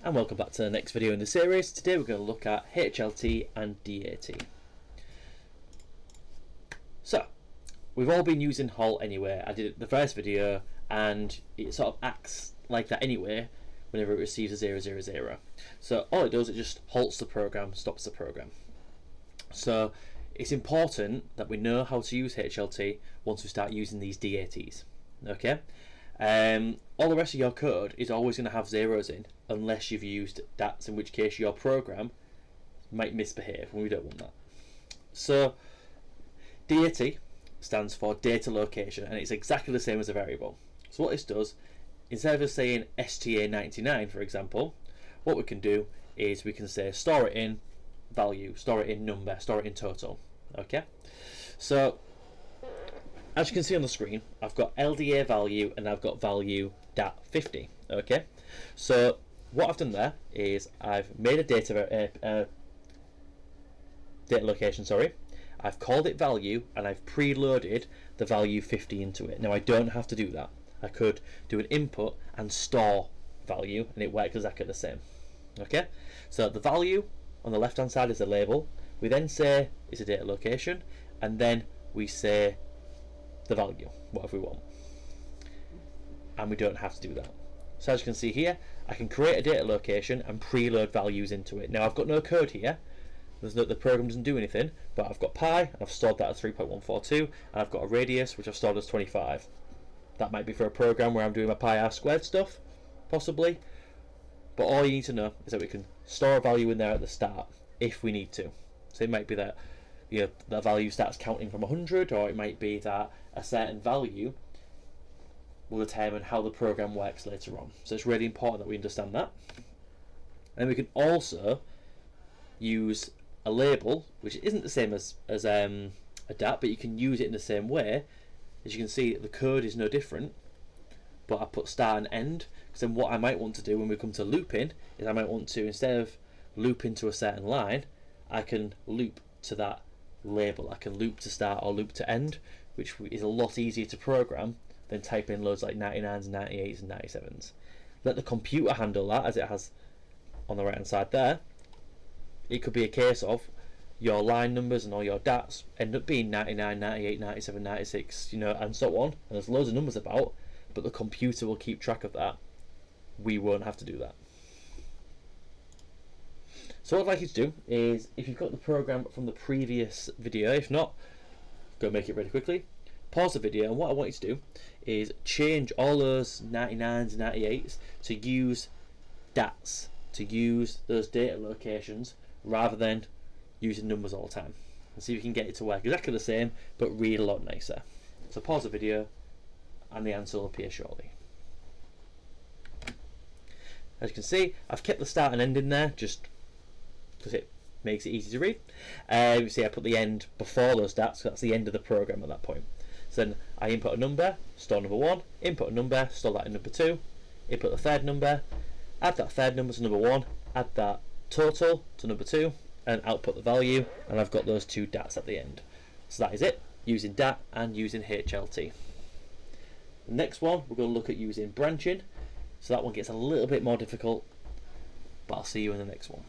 And welcome back to the next video in the series. Today we're going to look at HLT and DAT. So, we've all been using Halt anyway. I did the first video and it sort of acts like that anyway whenever it receives a 000. So all it does, it just halts the program, stops the program. So it's important that we know how to use HLT once we start using these DATs. Okay? All the rest of your code is always going to have zeros in unless you've used DATs, in which case your program might misbehave and we don't want that. So DAT stands for data location and it's exactly the same as a variable. So what this does, instead of saying STA99 for example, what we can do is we can say store it in value, store it in number, store it in total. Okay, so as you can see on the screen, I've got LDA value and I've got value DAT 50. Okay, so what I've done there is I've made a data location. Sorry, I've called it value and I've preloaded the value 50 into it. Now I don't have to do that. I could do an input and store value and it works exactly the same. Okay, so the value on the left hand side is a label. We then say it's a data location and then we say the value, whatever we want, and we don't have to do that. So as you can see here, I can create a data location and preload values into it. Now I've got no code here, the program doesn't do anything, but I've got pi and I've stored that as 3.142 and I've got a radius which I've stored as 25. That might be for a program where I'm doing my pi r squared stuff, possibly, but all you need to know is that we can store a value in there at the start if we need to. So it might be that that value starts counting from 100, or it might be that a certain value will determine how the program works later on. So it's really important that we understand that. And we can also use a label, which isn't the same as a DAT, but you can use it in the same way. As you can see, the code is no different, but I put start and end, because then what I might want to do when we come to looping is I might want to, instead of loop into a certain line, I can loop to that label. I can loop to start or loop to end, which is a lot easier to program than type in loads like 99s and 98s and 97s. Let the computer handle that, as it has on the right hand side there. It could be a case of your line numbers and all your DATs end up being 99, 98, 97, 96, and so on, and there's loads of numbers about, but the computer will keep track of that. We won't have to do that. So what I'd like you to do is, if you've got the program from the previous video, if not, go make it really quickly, pause the video, and what I want you to do is change all those 99s and 98s to use DATs, to use those data locations rather than using numbers all the time, and see if you can get it to work exactly the same but read a lot nicer. So pause the video and the answer will appear shortly. As you can see, I've kept the start and end in there just because it makes it easy to read. You see I put the end before those DATs, so that's the end of the program at that point. So then I input a number, store number 1, input a number, store that in number 2, input the third number, add that third number to number 1, add that total to number 2, and output the value, and I've got those two DATs at the end. So that is it, using DAT and using HLT. The next one, we're going to look at using branching, so that one gets a little bit more difficult, but I'll see you in the next one.